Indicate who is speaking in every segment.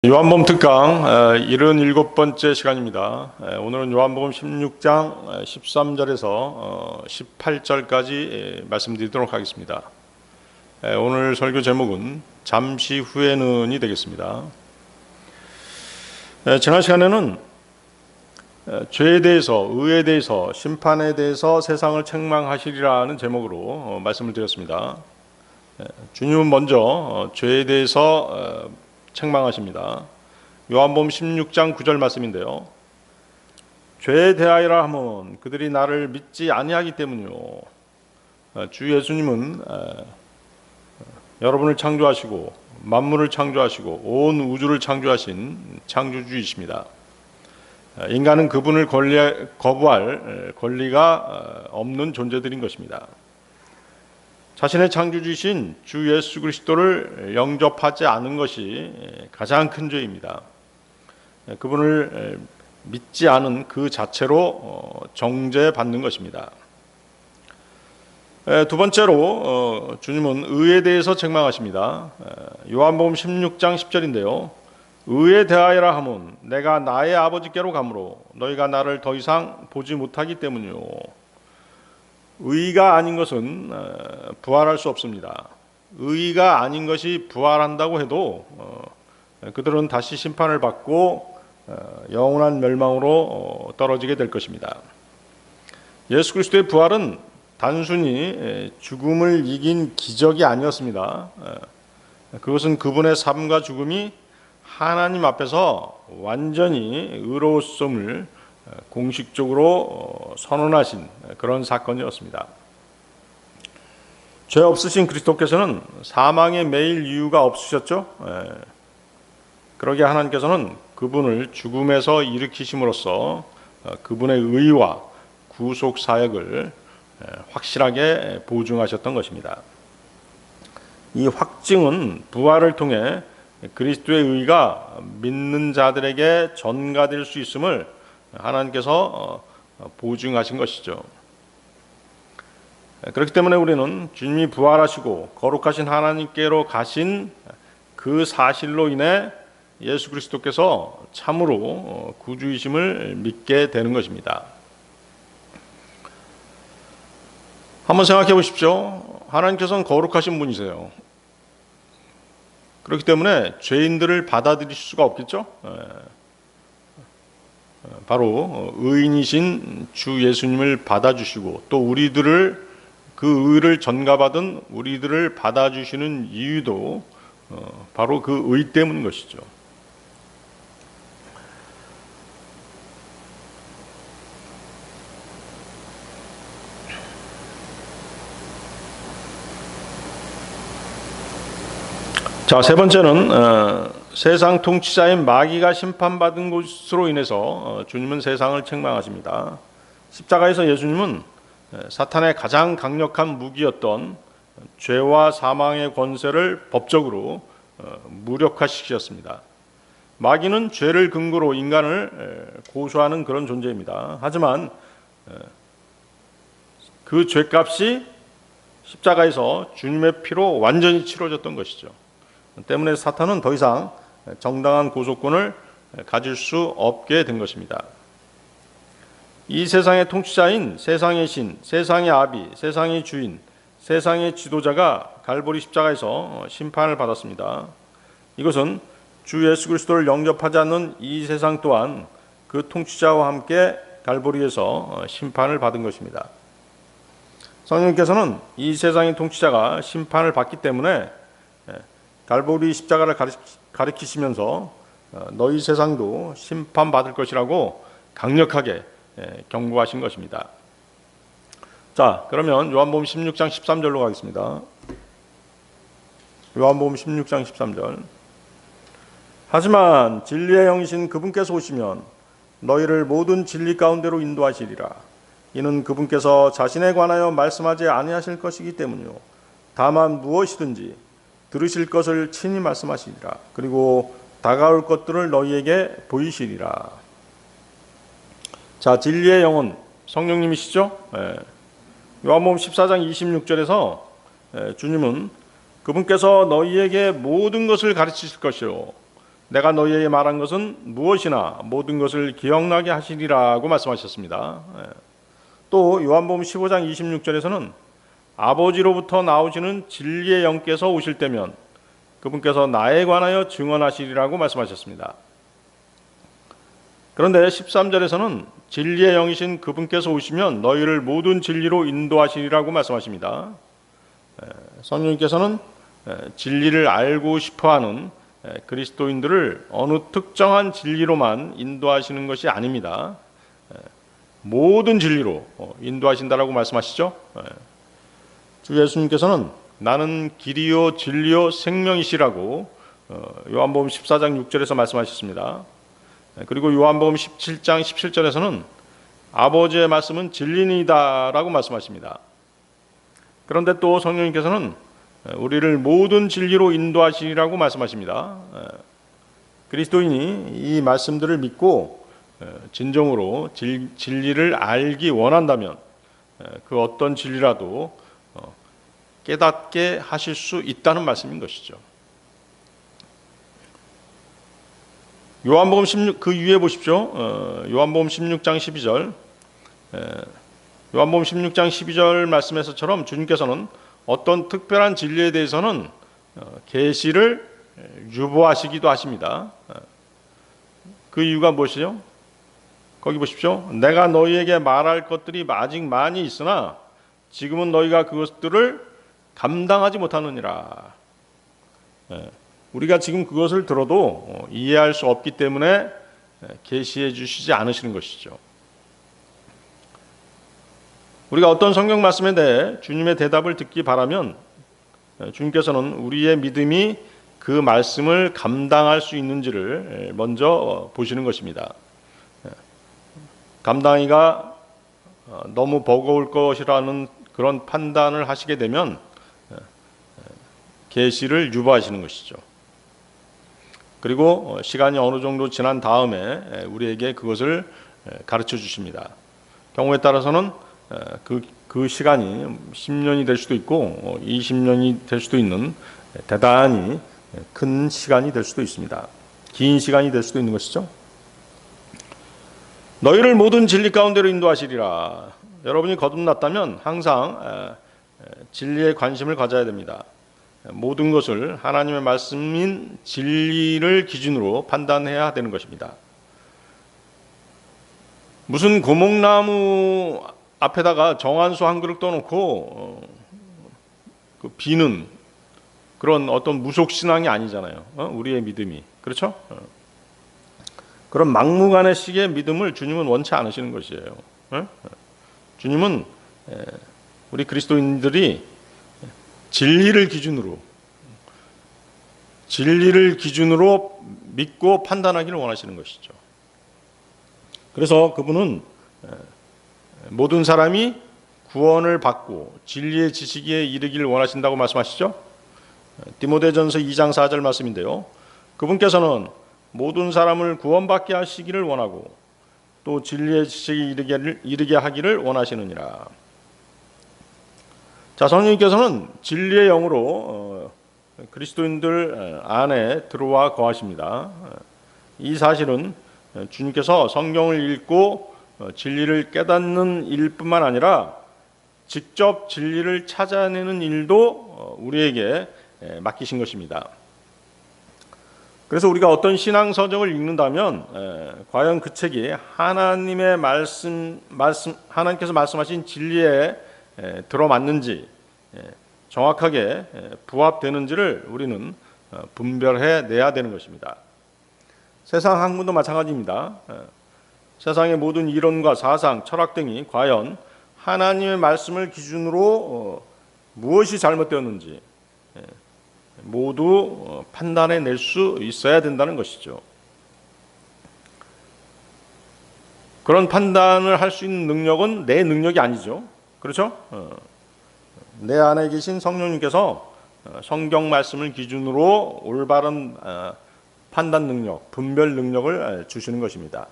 Speaker 1: 요한복음 특강 77번째 시간입니다. 오늘은 요한복음 16장 13절에서 18절까지 말씀드리도록 하겠습니다. 오늘 설교 제목은 잠시 후에는이 되겠습니다. 지난 시간에는 죄에 대해서, 의에 대해서, 심판에 대해서 세상을 책망하시리라는 제목으로 말씀을 드렸습니다. 주님은 먼저 죄에 대해서 책망하십니다. 요한복음 16장 9절 말씀인데요. 죄에 대하여라 하면 그들이 나를 믿지 아니하기 때문이요. 주 예수님은 여러분을 창조하시고 만물을 창조하시고 온 우주를 창조하신 창조주이십니다. 인간은 그분을 거부할 권리가 없는 존재들인 것입니다. 자신의 창조주이신 주 예수 그리스도를 영접하지 않은 것이 가장 큰 죄입니다. 그분을 믿지 않은 그 자체로 정죄받는 것입니다. 두 번째로 주님은 의에 대해서 책망하십니다. 요한복음 16장 10절인데요. 의에 대하여라 하면 내가 나의 아버지께로 가므로 너희가 나를 더 이상 보지 못하기 때문이요. 의가 아닌 것은 부활할 수 없습니다. 의가 아닌 것이 부활한다고 해도 그들은 다시 심판을 받고 영원한 멸망으로 떨어지게 될 것입니다. 예수 그리스도의 부활은 단순히 죽음을 이긴 기적이 아니었습니다. 그것은 그분의 삶과 죽음이 하나님 앞에서 완전히 의로웠음을 공식적으로 선언하신 그런 사건이었습니다. 죄 없으신 그리스도께서는 사망에 매일 이유가 없으셨죠. 그러게 하나님께서는 그분을 죽음에서 일으키심으로써 그분의 의와 구속 사역을 확실하게 보증하셨던 것입니다. 이 확증은 부활을 통해 그리스도의 의가 믿는 자들에게 전가될 수 있음을 하나님께서 보증하신 것이죠. 그렇기 때문에 우리는 주님이 부활하시고 거룩하신 하나님께로 가신 그 사실로 인해 예수 그리스도께서 참으로 구주이심을 믿게 되는 것입니다. 한번 생각해 보십시오. 하나님께서는 거룩하신 분이세요. 그렇기 때문에 죄인들을 받아들이실 수가 없겠죠? 바로 의인이신 주 예수님을 받아주시고 또 우리들을 그 의를 전가받은 우리들을 받아주시는 이유도 바로 그 의 때문인 것이죠. 자, 세 번째는 세상 통치자인 마귀가 심판받은 것으로 인해서 주님은 세상을 책망하십니다. 십자가에서 예수님은 사탄의 가장 강력한 무기였던 죄와 사망의 권세를 법적으로 무력화시키셨습니다. 마귀는 죄를 근거로 인간을 고소하는 그런 존재입니다. 하지만 그 죄값이 십자가에서 주님의 피로 완전히 치러졌던 것이죠. 때문에 사탄은 더 이상 정당한 고소권을 가질 수 없게 된 것입니다. 이 세상의 통치자인 세상의 신, 세상의 아비, 세상의 주인, 세상의 지도자가 갈보리 십자가에서 심판을 받았습니다. 이것은 주 예수 그리스도를 영접하지 않는 이 세상 또한 그 통치자와 함께 갈보리에서 심판을 받은 것입니다. 성령께서는 이 세상의 통치자가 심판을 받기 때문에 갈보리 십자가를 가리키시면서 너희 세상도 심판받을 것이라고 강력하게 경고하신 것입니다. 자, 그러면 요한복음 16장 13절로 가겠습니다. 요한복음 16장 13절. 하지만 진리의 영이신 그분께서 오시면 너희를 모든 진리 가운데로 인도하시리라. 이는 그분께서 자신에 관하여 말씀하지 아니하실 것이기 때문이요. 다만 무엇이든지 들으실 것을 친히 말씀하시리라. 그리고 다가올 것들을 너희에게 보이시리라. 자, 진리의 영은 성령님이시죠? 요한복음 14장 26절에서 주님은 그분께서 너희에게 모든 것을 가르치실 것이요 내가 너희에게 말한 것은 무엇이나 모든 것을 기억나게 하시리라고 말씀하셨습니다. 또 요한복음 15장 26절에서는 아버지로부터 나오시는 진리의 영께서 오실 때면 그분께서 나에 관하여 증언하시리라고 말씀하셨습니다. 그런데 13절에서는 진리의 영이신 그분께서 오시면 너희를 모든 진리로 인도하시리라고 말씀하십니다. 성령님께서는 진리를 알고 싶어하는 그리스도인들을 어느 특정한 진리로만 인도하시는 것이 아닙니다. 모든 진리로 인도하신다라고 말씀하시죠. 주 예수님께서는 나는 길이요 진리요 생명이시라고 요한복음 14장 6절에서 말씀하셨습니다. 그리고 요한복음 17장 17절에서는 아버지의 말씀은 진리니다라고 말씀하십니다. 그런데 또 성령님께서는 우리를 모든 진리로 인도하시리라고 말씀하십니다. 그리스도인이 이 말씀들을 믿고 진정으로 진리를 알기 원한다면 그 어떤 진리라도 깨닫게 하실 수 있다는 말씀인 것이죠. 요한복음 16, 그 위에 보십시오. 요한복음 16장 12절. 요한복음 16장 12절 말씀에서처럼 주님께서는 어떤 특별한 진리에 대해서는 계시를 유보하시기도 하십니다. 그 이유가 무엇이죠? 거기 보십시오. 내가 너희에게 말할 것들이 아직 많이 있으나 지금은 너희가 그것들을 감당하지 못하느니라. 우리가 지금 그것을 들어도 이해할 수 없기 때문에 계시해 주시지 않으시는 것이죠. 우리가 어떤 성경 말씀에 대해 주님의 대답을 듣기 바라면 주님께서는 우리의 믿음이 그 말씀을 감당할 수 있는지를 먼저 보시는 것입니다. 감당하기가 너무 버거울 것이라는 그런 판단을 하시게 되면 계시를 유보하시는 것이죠. 그리고 시간이 어느 정도 지난 다음에 우리에게 그것을 가르쳐 주십니다. 경우에 따라서는 그 시간이 10년이 될 수도 있고 20년이 될 수도 있는 대단히 큰 시간이 될 수도 있습니다. 긴 시간이 될 수도 있는 것이죠. 너희를 모든 진리 가운데로 인도하시리라. 여러분이 거듭났다면 항상 진리에 관심을 가져야 됩니다. 모든 것을 하나님의 말씀인 진리를 기준으로 판단해야 되는 것입니다. 무슨 고목나무 앞에다가 정한수 한 그릇 떠놓고 그 비는 그런 어떤 무속신앙이 아니잖아요. 우리의 믿음이. 그렇죠? 그런 막무가내식의 믿음을 주님은 원치 않으시는 것이에요. 주님은 우리 그리스도인들이 진리를 기준으로 믿고 판단하기를 원하시는 것이죠. 그래서 그분은 모든 사람이 구원을 받고 진리의 지식에 이르기를 원하신다고 말씀하시죠. 디모데전서 2장 4절 말씀인데요. 그분께서는 모든 사람을 구원받게 하시기를 원하고 또 진리의 지식에 이르게 하기를 원하시느니라. 자, 성령님께서는 진리의 영으로 그리스도인들 안에 들어와 거하십니다. 이 사실은 주님께서 성경을 읽고 진리를 깨닫는 일뿐만 아니라 직접 진리를 찾아내는 일도 우리에게 맡기신 것입니다. 그래서 우리가 어떤 신앙서적을 읽는다면 과연 그 책이 하나님의 하나님께서 말씀하신 진리에 들어맞는지 정확하게 부합되는지를 우리는 분별해 내야 되는 것입니다. 세상 학문도 마찬가지입니다. 세상의 모든 이론과 사상, 철학 등이 과연 하나님의 말씀을 기준으로 무엇이 잘못되었는지 모두 판단해 낼 수 있어야 된다는 것이죠. 그런 판단을 할 수 있는 능력은 내 능력이 아니죠. 그렇죠? 내 안에 계신 성령님께서 성경 말씀을 기준으로 올바른 판단 능력, 분별 능력을 주시는 것입니다.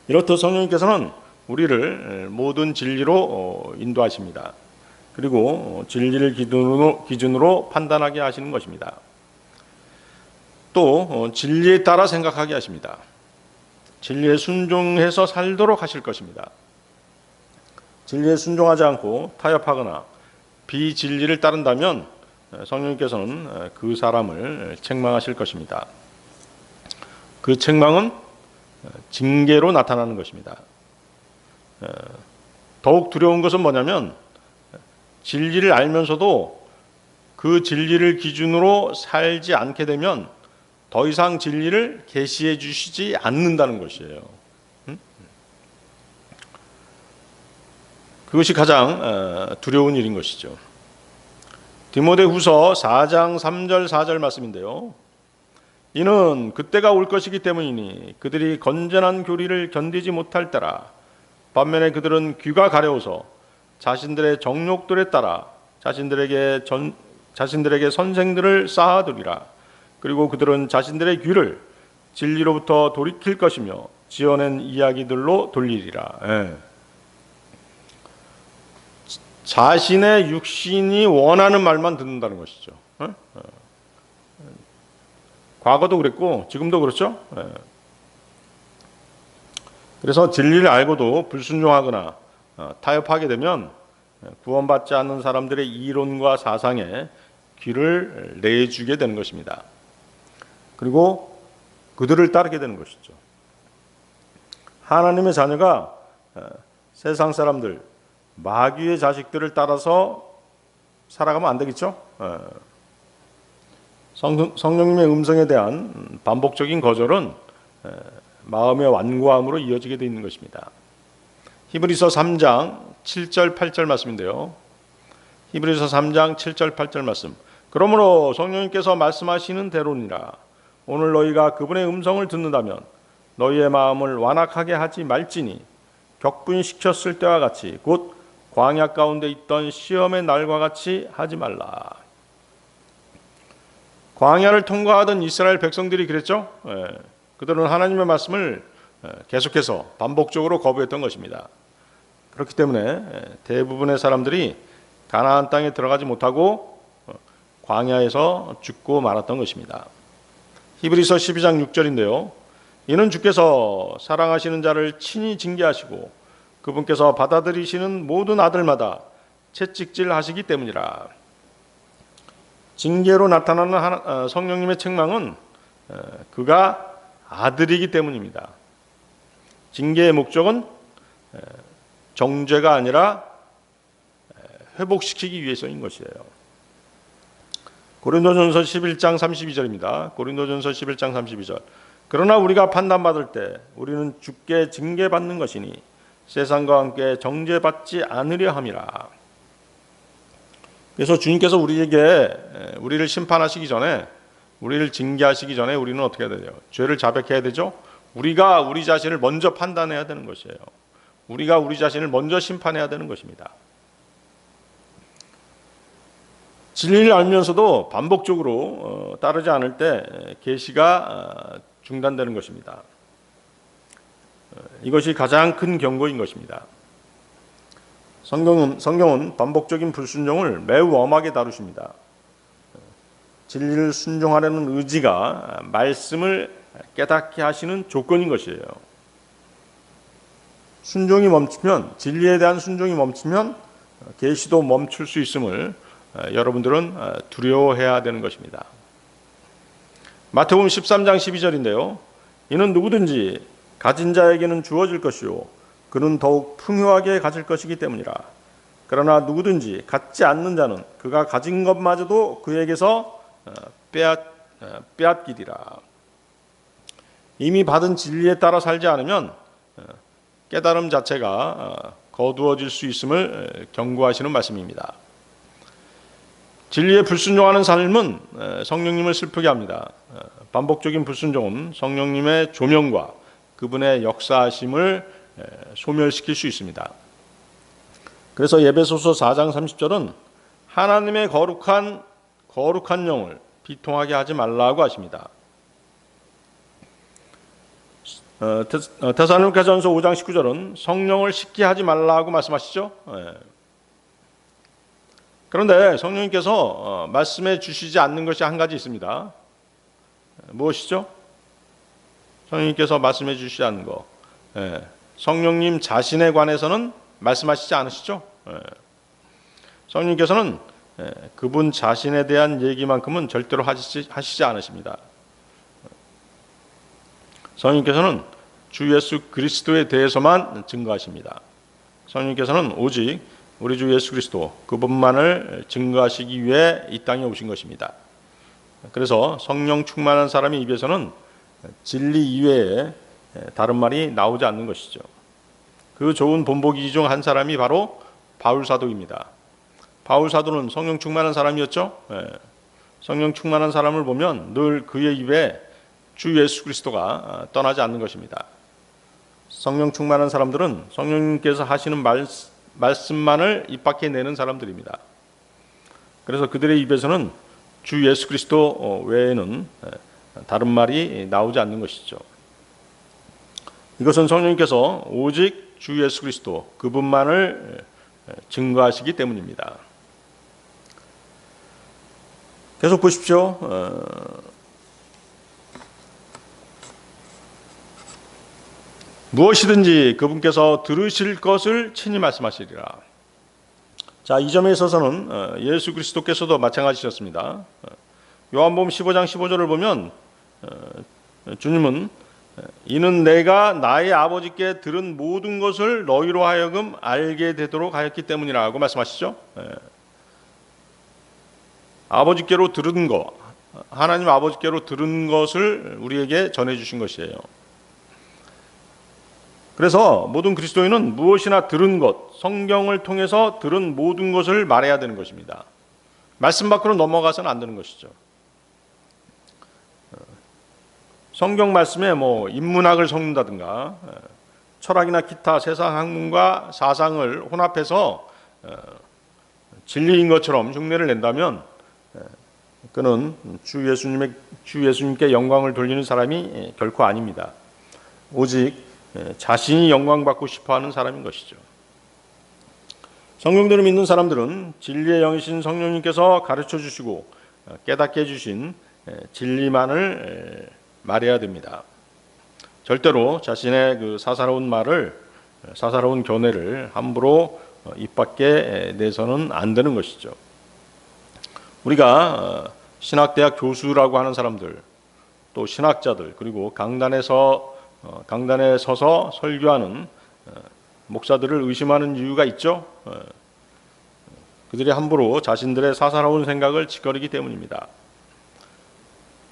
Speaker 1: 이렇듯 성령님께서는 우리를 모든 진리로 인도하십니다. 그리고 진리를 기준으로 판단하게 하시는 것입니다. 또 진리에 따라 생각하게 하십니다. 진리에 순종해서 살도록 하실 것입니다. 진리에 순종하지 않고 타협하거나 비진리를 따른다면 성령님께서는 그 사람을 책망하실 것입니다. 그 책망은 징계로 나타나는 것입니다. 더욱 두려운 것은 뭐냐면 진리를 알면서도 그 진리를 기준으로 살지 않게 되면 더 이상 진리를 계시해 주시지 않는다는 것이에요. 그것이 가장 두려운 일인 것이죠. 디모데후서 4장 3절 4절 말씀인데요. 이는 그때가 올 것이기 때문이니 그들이 건전한 교리를 견디지 못할 때라. 반면에 그들은 귀가 가려워서 자신들의 정욕들에 따라 자신들에게 선생들을 쌓아두리라. 그리고 그들은 자신들의 귀를 진리로부터 돌이킬 것이며 지어낸 이야기들로 돌리리라. 자신의 육신이 원하는 말만 듣는다는 것이죠. 과거도 그랬고 지금도 그렇죠. 그래서 진리를 알고도 불순종하거나 타협하게 되면 구원받지 않는 사람들의 이론과 사상에 귀를 내주게 되는 것입니다. 그리고 그들을 따르게 되는 것이죠. 하나님의 자녀가 세상 사람들, 마귀의 자식들을 따라서 살아가면 안 되겠죠? 성령님의 음성에 대한 반복적인 거절은 마음의 완고함으로 이어지게 되어 있는 것입니다. 히브리서 3장 7절 8절 말씀인데요. 히브리서 3장 7절 8절 말씀. 그러므로 성령님께서 말씀하시는 대로니라. 오늘 너희가 그분의 음성을 듣는다면 너희의 마음을 완악하게 하지 말지니 격분시켰을 때와 같이 곧 광야 가운데 있던 시험의 날과 같이 하지 말라. 광야를 통과하던 이스라엘 백성들이 그랬죠. 그들은 하나님의 말씀을 계속해서 반복적으로 거부했던 것입니다. 그렇기 때문에 대부분의 사람들이 가나안 땅에 들어가지 못하고 광야에서 죽고 말았던 것입니다. 히브리서 12장 6절인데요. 이는 주께서 사랑하시는 자를 친히 징계하시고 그분께서 받아들이시는 모든 아들마다 채찍질하시기 때문이라. 징계로 나타나는 성령님의 책망은 그가 아들이기 때문입니다. 징계의 목적은 정죄가 아니라 회복시키기 위해서인 것이에요. 고린도전서 11장 32절입니다. 고린도전서 11장 32절. 그러나 우리가 판단받을 때 우리는 주께 징계받는 것이니 세상과 함께 정죄받지 않으려 함이라. 그래서 주님께서 우리를 심판하시기 전에, 우리를 징계하시기 전에 우리는 어떻게 해야 되죠? 죄를 자백해야 되죠. 우리가 우리 자신을 먼저 판단해야 되는 것이에요. 우리가 우리 자신을 먼저 심판해야 되는 것입니다. 진리를 알면서도 반복적으로 따르지 않을 때 계시가 중단되는 것입니다. 이것이 가장 큰 경고인 것입니다. 성경은 반복적인 불순종을 매우 엄하게 다루십니다. 진리를 순종하려는 의지가 말씀을 깨닫게 하시는 조건인 것이에요. 순종이 멈추면, 진리에 대한 순종이 멈추면 계시도 멈출 수 있음을 여러분들은 두려워해야 되는 것입니다. 마태복음 13장 12절인데요. 이는 누구든지 가진 자에게는 주어질 것이요 그는 더욱 풍요하게 가질 것이기 때문이라. 그러나 누구든지 갖지 않는 자는 그가 가진 것마저도 그에게서 빼앗기리라. 이미 받은 진리에 따라 살지 않으면 깨달음 자체가 거두어질 수 있음을 경고하시는 말씀입니다. 진리에 불순종하는 삶은 성령님을 슬프게 합니다. 반복적인 불순종은 성령님의 조명과 그분의 역사하심을 소멸시킬 수 있습니다. 그래서 에베소서 4장 30절은 하나님의 거룩한 영을 비통하게 하지 말라고 하십니다. 데살로니가전서 5장 19절은 성령을 식게 하지 말라고 말씀하시죠. 그런데 성령님께서 말씀해 주시지 않는 것이 한 가지 있습니다. 무엇이죠? 성령님께서 말씀해 주시지 않은 거. 성령님 자신에 관해서는 말씀하시지 않으시죠? 성령님께서는 그분 자신에 대한 얘기만큼은 절대로 하시지 않으십니다. 성령님께서는 주 예수 그리스도에 대해서만 증거하십니다. 성령님께서는 오직 우리 주 예수 그리스도 그분만을 증거하시기 위해 이 땅에 오신 것입니다. 그래서 성령 충만한 사람의 입에서는 진리 이외에 다른 말이 나오지 않는 것이죠. 그 좋은 본보기 중 한 사람이 바로 바울 사도입니다. 바울 사도는 성령 충만한 사람이었죠. 성령 충만한 사람을 보면 늘 그의 입에 주 예수 그리스도가 떠나지 않는 것입니다. 성령 충만한 사람들은 성령님께서 하시는 말씀만을 입 밖에 내는 사람들입니다. 그래서 그들의 입에서는 주 예수 그리스도 외에는 다른 말이 나오지 않는 것이죠. 이것은 성령님께서 오직 주 예수 그리스도 그분만을 증거하시기 때문입니다. 계속 보십시오. 무엇이든지 그분께서 들으실 것을 친히 말씀하시리라. 자, 이 점에 있어서는 예수 그리스도께서도 마찬가지셨습니다. 요한복음 15장 15절을 보면 주님은 이는 내가 나의 아버지께 들은 모든 것을 너희로 하여금 알게 되도록 하였기 때문이라고 말씀하시죠. 아버지께로 들은 것, 하나님 아버지께로 들은 것을 우리에게 전해주신 것이에요. 그래서 모든 그리스도인은 무엇이나 들은 것, 성경을 통해서 들은 모든 것을 말해야 되는 것입니다. 말씀 밖으로 넘어가서는 안 되는 것이죠. 성경 말씀에 인문학을 섞는다든가 철학이나 기타 세상 학문과 사상을 혼합해서 진리인 것처럼 흉내를 낸다면 그는 주 예수님께 영광을 돌리는 사람이 결코 아닙니다. 오직 자신이 영광받고 싶어하는 사람인 것이죠. 성경대로 믿는 사람들은 진리의 영이신 성령님께서 가르쳐 주시고 깨닫게 해주신 진리만을 말해야 됩니다. 절대로 자신의 그 사사로운 견해를 함부로 입 밖에 내서는 안 되는 것이죠. 우리가 신학대학 교수라고 하는 사람들, 또 신학자들, 그리고 강단에 서서 설교하는 목사들을 의심하는 이유가 있죠. 그들이 함부로 자신들의 사사로운 생각을 짓거리기 때문입니다.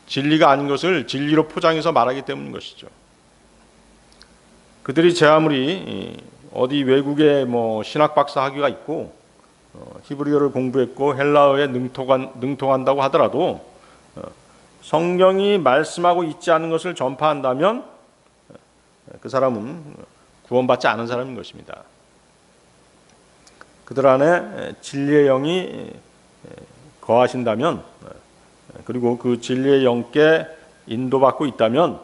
Speaker 1: 진리가 아닌 것을 진리로 포장해서 말하기 때문인 것이죠. 그들이 제 아무리 어디 외국에 신학 박사 학위가 있고 히브리어를 공부했고 헬라어에 능통한다고 하더라도 성경이 말씀하고 있지 않은 것을 전파한다면 그 사람은 구원받지 않은 사람인 것입니다. 그들 안에 진리의 영이 거하신다면, 그리고 그 진리의 영께 인도받고 있다면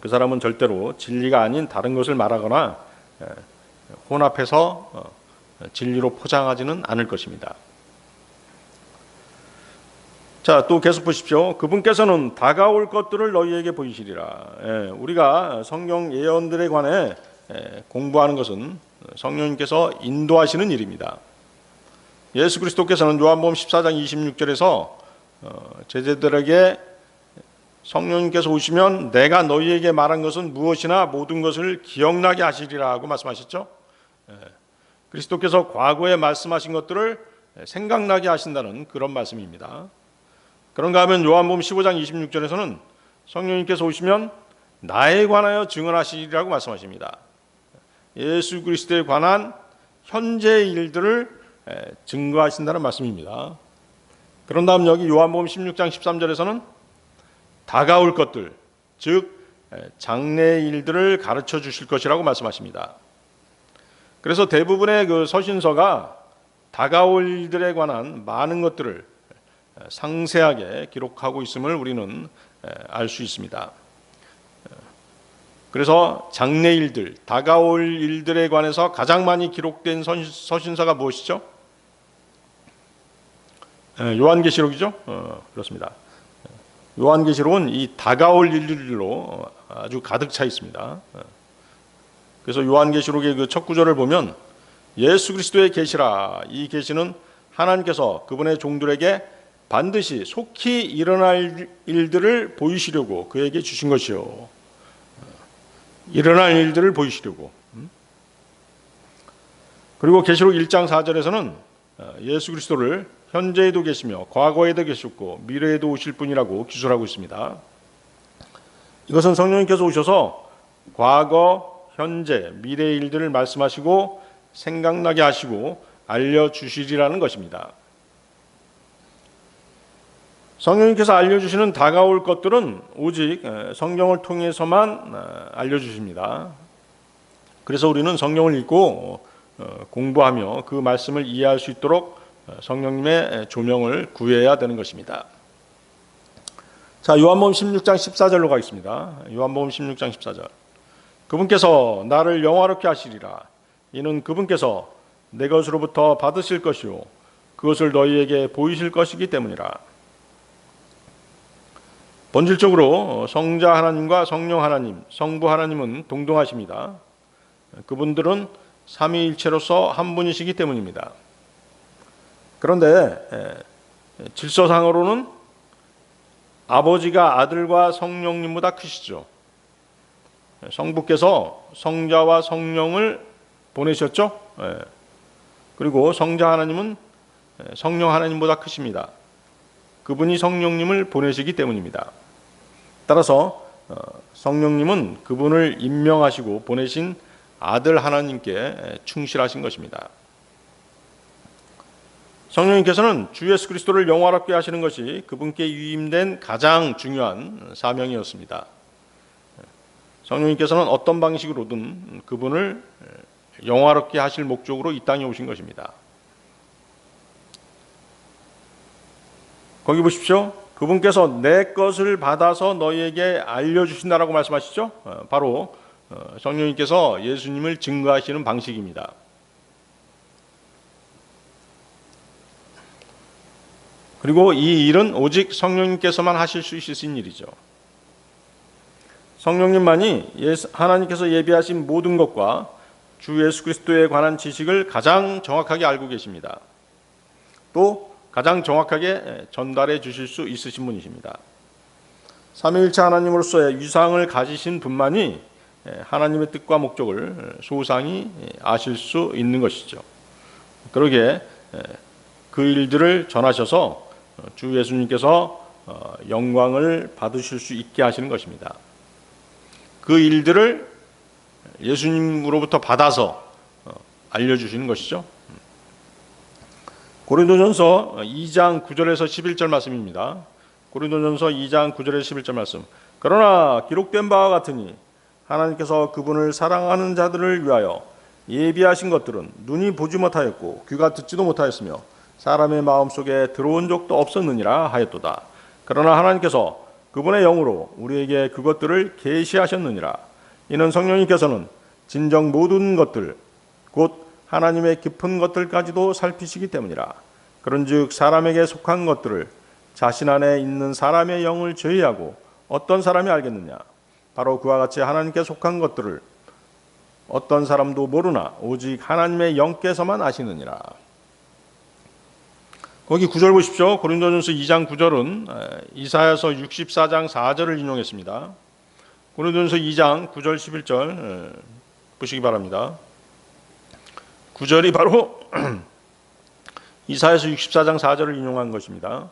Speaker 1: 그 사람은 절대로 진리가 아닌 다른 것을 말하거나 혼합해서 진리로 포장하지는 않을 것입니다. 자, 또 계속 보십시오. 그분께서는 다가올 것들을 너희에게 보이시리라. 우리가 성경 예언들에 관해 공부하는 것은 성령님께서 인도하시는 일입니다. 예수 그리스도께서는 요한복음 14장 26절에서 제자들에게 성령님께서 오시면 내가 너희에게 말한 것은 무엇이나 모든 것을 기억나게 하시리라고 말씀하셨죠. 그리스도께서 과거에 말씀하신 것들을 생각나게 하신다는 그런 말씀입니다. 그런가 하면 요한복음 15장 26절에서는 성령님께서 오시면 나에 관하여 증언하시리라고 말씀하십니다. 예수 그리스도에 관한 현재의 일들을 증거하신다는 말씀입니다. 그런 다음 여기 요한복음 16장 13절에서는 다가올 것들, 즉 장래의 일들을 가르쳐 주실 것이라고 말씀하십니다. 그래서 대부분의 그 서신서가 다가올 일들에 관한 많은 것들을 상세하게 기록하고 있음을 우리는 알 수 있습니다. 그래서 장래 일들, 다가올 일들에 관해서 가장 많이 기록된 서신서가 무엇이죠? 요한계시록이죠. 그렇습니다. 요한계시록은 이 다가올 일들로 아주 가득 차 있습니다. 그래서 요한계시록의 그 첫 구절을 보면 예수 그리스도의 계시라, 이 계시는 하나님께서 그분의 종들에게 반드시 속히 일어날 일들을 보이시려고 그에게 주신 것이요. 일어날 일들을 보이시려고. 그리고 계시록 1장 4절에서는 예수 그리스도를 현재에도 계시며 과거에도 계셨고 미래에도 오실 분이라고 기술하고 있습니다. 이것은 성령님께서 오셔서 과거, 현재, 미래의 일들을 말씀하시고 생각나게 하시고 알려주시리라는 것입니다. 성령님께서 알려주시는 다가올 것들은 오직 성경을 통해서만 알려주십니다. 그래서 우리는 성경을 읽고 공부하며 그 말씀을 이해할 수 있도록 성령님의 조명을 구해야 되는 것입니다. 자, 요한복음 16장 14절로 가겠습니다. 요한복음 16장 14절. 그분께서 나를 영화롭게 하시리라. 이는 그분께서 내 것으로부터 받으실 것이요 그것을 너희에게 보이실 것이기 때문이라. 본질적으로 성자 하나님과 성령 하나님, 성부 하나님은 동등하십니다. 그분들은 삼위일체로서 한 분이시기 때문입니다. 그런데 질서상으로는 아버지가 아들과 성령님보다 크시죠. 성부께서 성자와 성령을 보내셨죠. 그리고 성자 하나님은 성령 하나님보다 크십니다. 그분이 성령님을 보내시기 때문입니다. 따라서 성령님은 그분을 임명하시고 보내신 아들 하나님께 충실하신 것입니다. 성령님께서는 주 예수 그리스도를 영화롭게 하시는 것이 그분께 위임된 가장 중요한 사명이었습니다. 성령님께서는 어떤 방식으로든 그분을 영화롭게 하실 목적으로 이 땅에 오신 것입니다. 거기 보십시오. 그분께서 내 것을 받아서 너희에게 알려주신다라고 말씀하시죠. 바로 성령님께서 예수님을 증거하시는 방식입니다. 그리고 이 일은 오직 성령님께서만 하실 수 있으신 일이죠. 성령님만이 하나님께서 예비하신 모든 것과 주 예수 그리스도에 관한 지식을 가장 정확하게 알고 계십니다. 또 가장 정확하게 전달해 주실 수 있으신 분이십니다. 삼위일체 하나님으로서의 위상을 가지신 분만이 하나님의 뜻과 목적을 소상히 아실 수 있는 것이죠. 그러기에 그 일들을 전하셔서 주 예수님께서 영광을 받으실 수 있게 하시는 것입니다. 그 일들을 예수님으로부터 받아서 알려주시는 것이죠. 고린도전서 2장 9절에서 11절 말씀입니다. 고린도전서 2장 9절에서 11절 말씀. 그러나 기록된 바와 같으니 하나님께서 그분을 사랑하는 자들을 위하여 예비하신 것들은 눈이 보지 못하였고 귀가 듣지도 못하였으며 사람의 마음속에 들어온 적도 없었느니라 하였도다. 그러나 하나님께서 그분의 영으로 우리에게 그것들을 계시하셨느니라. 이는 성령님께서는 진정 모든 것들 곧 하나님의 깊은 것들까지도 살피시기 때문이라. 그런즉 사람에게 속한 것들을 자신 안에 있는 사람의 영을 제외하고 어떤 사람이 알겠느냐. 바로 그와 같이 하나님께 속한 것들을 어떤 사람도 모르나 오직 하나님의 영께서만 아시느니라. 거기 9절 보십시오. 고린도전서 2장 9절은 이사야서 64장 4절을 인용했습니다. 고린도전서 2장 9절 11절 보시기 바랍니다. 9절이 바로 이사야서 64장 4절을 인용한 것입니다.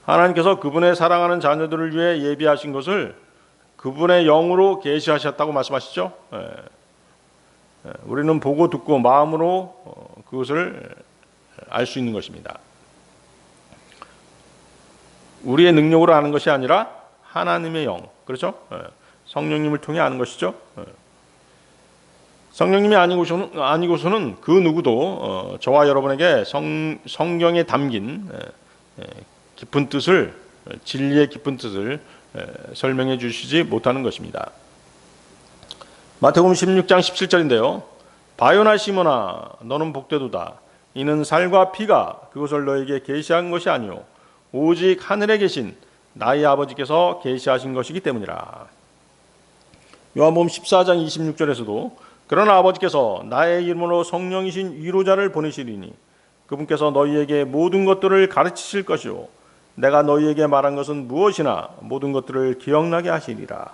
Speaker 1: 하나님께서 그분의 사랑하는 자녀들을 위해 예비하신 것을 그분의 영으로 계시하셨다고 말씀하시죠. 우리는 보고 듣고 마음으로 그것을 알 수 있는 것입니다. 우리의 능력으로 아는 것이 아니라 하나님의 영, 그렇죠? 성령님을 통해 아는 것이죠. 성령님이 아니고서는 그 누구도 저와 여러분에게 성경에 담긴 깊은 뜻을, 진리의 깊은 뜻을 설명해 주시지 못하는 것입니다. 마태복음 16장 17절인데요. 바요나 시몬아 너는 복되도다. 이는 살과 피가 그것을 너에게 계시한 것이 아니요 오직 하늘에 계신 나의 아버지께서 계시하신 것이기 때문이라. 요한복음 14장 26절에서도 그러나 아버지께서 나의 이름으로 성령이신 위로자를 보내시리니 그분께서 너희에게 모든 것들을 가르치실 것이요 내가 너희에게 말한 것은 무엇이나 모든 것들을 기억나게 하시리라.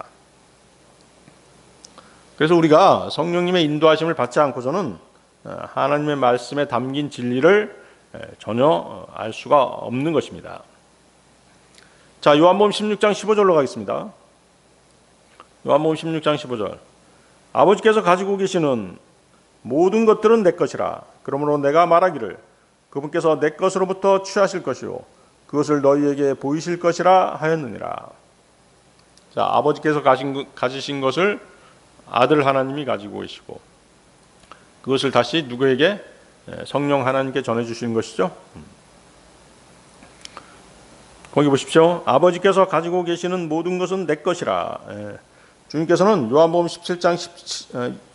Speaker 1: 그래서 우리가 성령님의 인도하심을 받지 않고서는 하나님의 말씀에 담긴 진리를 전혀 알 수가 없는 것입니다. 자, 요한복음 16장 15절로 가겠습니다. 요한복음 16장 15절. 아버지께서 가지고 계시는 모든 것들은 내 것이라. 그러므로 내가 말하기를 그분께서 내 것으로부터 취하실 것이요 그것을 너희에게 보이실 것이라 하였느니라. 자, 아버지께서 가지신 것을 아들 하나님이 가지고 계시고 그것을 다시 누구에게? 성령 하나님께 전해주시는 것이죠. 거기 보십시오. 아버지께서 가지고 계시는 모든 것은 내 것이라. 주님께서는 요한복음 17장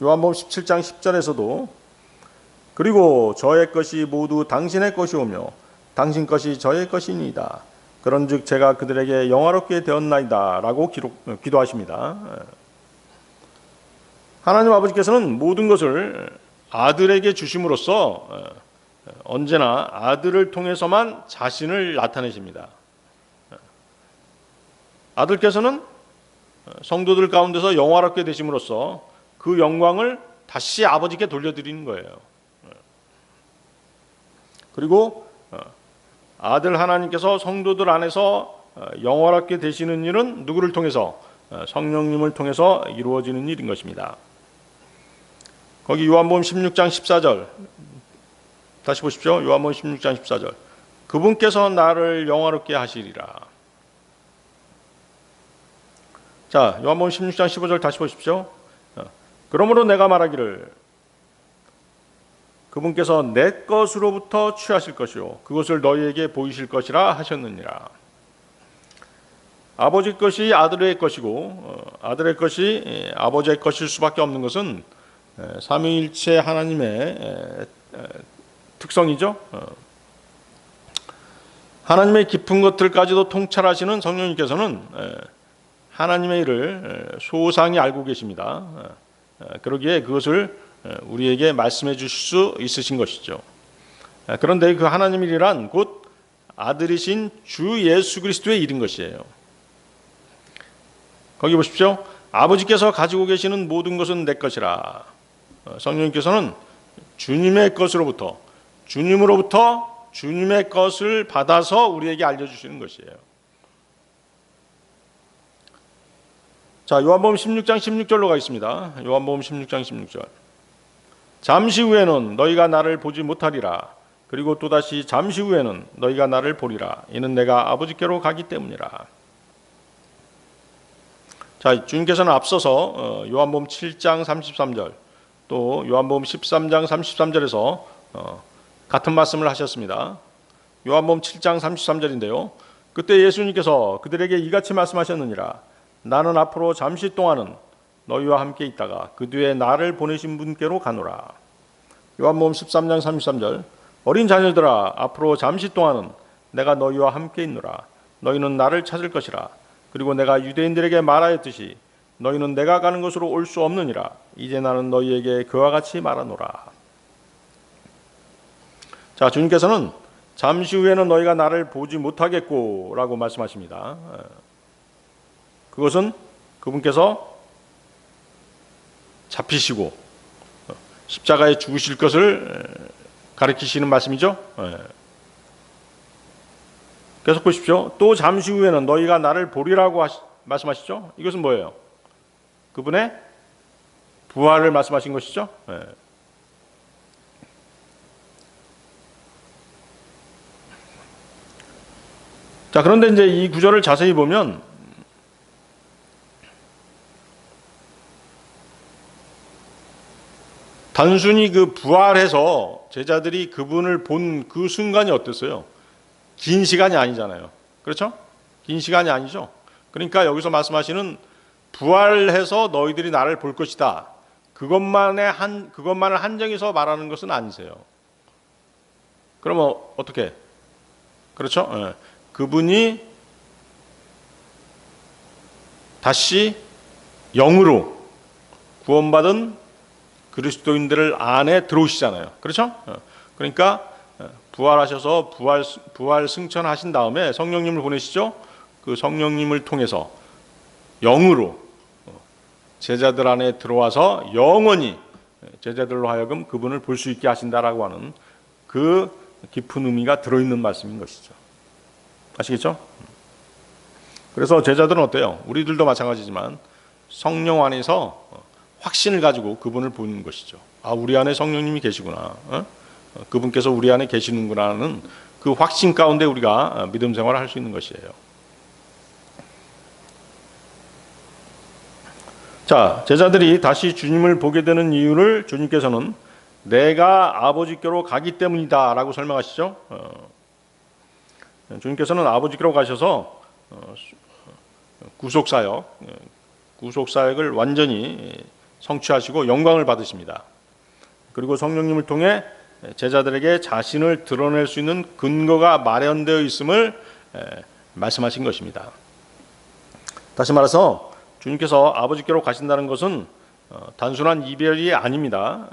Speaker 1: 10절에서도 그리고 저의 것이 모두 당신의 것이오며 당신 것이 저의 것이니이다. 그런즉 제가 그들에게 영화롭게 되었나이다 라고 기도하십니다. 하나님 아버지께서는 모든 것을 아들에게 주심으로써 언제나 아들을 통해서만 자신을 나타내십니다. 아들께서는 성도들 가운데서 영화롭게 되심으로써 그 영광을 다시 아버지께 돌려드리는 거예요. 그리고 아들 하나님께서 성도들 안에서 영화롭게 되시는 일은 누구를 통해서? 성령님을 통해서 이루어지는 일인 것입니다. 거기 요한복음 16장 14절 다시 보십시오. 요한복음 16장 14절 그분께서 나를 영화롭게 하시리라. 자, 요한복음 16장 15절 다시 보십시오. 그러므로 내가 말하기를 그분께서 내 것으로부터 취하실 것이요 그것을 너희에게 보이실 것이라 하셨느니라. 아버지 것이 아들의 것이고 아들의 것이 아버지의 것일 수밖에 없는 것은 삼위일체 하나님의 특성이죠. 하나님의 깊은 것들까지도 통찰하시는 성령님께서는 하나님의 일을 소상히 알고 계십니다. 그러기에 그것을 우리에게 말씀해 주실 수 있으신 것이죠. 그런데 그 하나님의 일이란 곧 아들이신 주 예수 그리스도의 일인 것이에요. 거기 보십시오. 아버지께서 가지고 계시는 모든 것은 내 것이라. 성령님께서는 주님의 것으로부터 주님으로부터 주님의 것을 받아서 우리에게 알려주시는 것이에요. 자, 요한복음 16장 16절로 가겠습니다. 요한복음 16장 16절. 잠시 후에는 너희가 나를 보지 못하리라. 그리고 또다시 잠시 후에는 너희가 나를 보리라. 이는 내가 아버지께로 가기 때문이라. 자, 주님께서는 앞서서 요한복음 7장 33절 또 요한복음 13장 33절에서 같은 말씀을 하셨습니다. 요한복음 7장 33절인데요. 그때 예수님께서 그들에게 이같이 말씀하셨느니라. 나는 앞으로 잠시 동안은 너희와 함께 있다가 그 뒤에 나를 보내신 분께로 가노라. 요한복음 13장 33절 어린 자녀들아 앞으로 잠시 동안은 내가 너희와 함께 있노라. 너희는 나를 찾을 것이라. 그리고 내가 유대인들에게 말하였듯이 너희는 내가 가는 곳으로 올 수 없느니라. 이제 나는 너희에게 그와 같이 말하노라. 자, 주님께서는 잠시 후에는 너희가 나를 보지 못하겠고 라고 말씀하십니다. 그것은 그분께서 잡히시고 십자가에 죽으실 것을 가리키시는 말씀이죠. 계속 보십시오. 또 잠시 후에는 너희가 나를 보리라고 말씀하시죠. 이것은 뭐예요? 그분의 부활을 말씀하신 것이죠. 자, 그런데 이제 이 구절을 자세히 보면 단순히 그 부활해서 제자들이 그분을 본 그 순간이 어땠어요? 긴 시간이 아니잖아요. 그렇죠? 긴 시간이 아니죠. 그러니까 여기서 말씀하시는 부활해서 너희들이 나를 볼 것이다. 그것만을 한정해서 말하는 것은 아니세요. 그러면 어떻게? 그렇죠? 그분이 다시 영으로 구원받은 그리스도인들 안에 들어오시잖아요. 그렇죠? 그러니까 부활하셔서 부활 승천하신 다음에 성령님을 보내시죠. 그 성령님을 통해서 영으로 제자들 안에 들어와서 영원히 제자들로 하여금 그분을 볼 수 있게 하신다라고 하는 그 깊은 의미가 들어있는 말씀인 것이죠. 아시겠죠? 그래서 제자들은 어때요? 우리들도 마찬가지지만 성령 안에서 확신을 가지고 그분을 보는 것이죠. 아, 우리 안에 성령님이 계시구나. 그분께서 우리 안에 계시는구나는 그 확신 가운데 우리가 믿음 생활을 할 수 있는 것이에요. 자, 제자들이 다시 주님을 보게 되는 이유를 주님께서는 내가 아버지께로 가기 때문이다 라고 설명하시죠. 주님께서는 아버지께로 가셔서 구속사역을 완전히 성취하시고 영광을 받으십니다. 그리고 성령님을 통해 제자들에게 자신을 드러낼 수 있는 근거가 마련되어 있음을 말씀하신 것입니다. 다시 말해서 주님께서 아버지께로 가신다는 것은 단순한 이별이 아닙니다.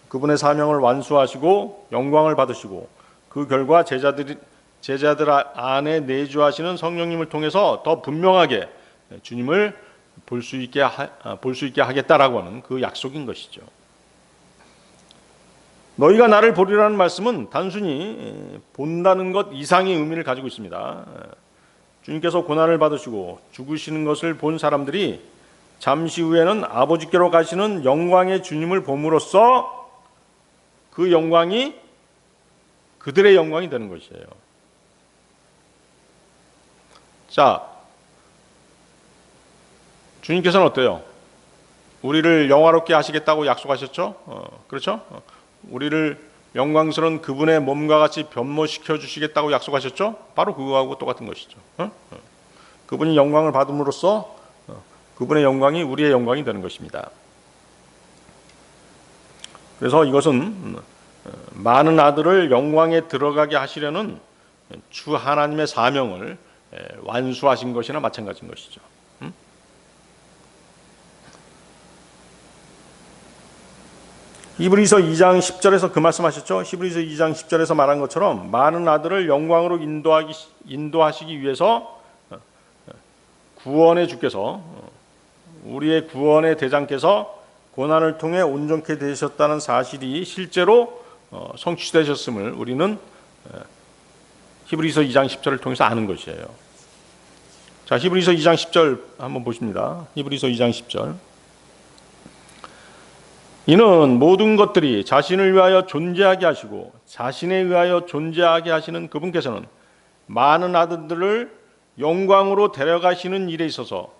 Speaker 1: 그분의 사명을 완수하시고 영광을 받으시고 그 결과 제자들 안에 내주하시는 성령님을 통해서 더 분명하게 주님을 볼 수 있게 하겠다라고 하는 그 약속인 것이죠. 너희가 나를 보리라는 말씀은 단순히 본다는 것 이상의 의미를 가지고 있습니다. 주님께서 고난을 받으시고 죽으시는 것을 본 사람들이 잠시 후에는 아버지께로 가시는 영광의 주님을 봄으로써 그 영광이 그들의 영광이 되는 것이에요. 자, 주님께서는 어때요? 우리를 영화롭게 하시겠다고 약속하셨죠? 그렇죠? 우리를 영광스러운 그분의 몸과 같이 변모시켜 주시겠다고 약속하셨죠? 바로 그거하고 똑같은 것이죠. 그분이 영광을 받음으로써 그분의 영광이 우리의 영광이 되는 것입니다. 그래서 이것은 많은 아들을 영광에 들어가게 하시려는 주 하나님의 사명을 완수하신 것이나 마찬가지인 것이죠. 히브리서 2장 10절에서 그 말씀하셨죠. 히브리서 2장 10절에서 말한 것처럼 많은 아들을 영광으로 인도하시기 위해서 구원의 주께서 우리의 구원의 대장께서 고난을 통해 온전케 되셨다는 사실이 실제로 성취되셨음을 우리는 히브리서 2장 10절을 통해서 아는 것이에요. 자, 히브리서 2장 10절 한번 보십니다. 히브리서 2장 10절. 이는 모든 것들이 자신을 위하여 존재하게 하시고 자신에 의하여 존재하게 하시는 그분께서는 많은 아들들을 영광으로 데려가시는 일에 있어서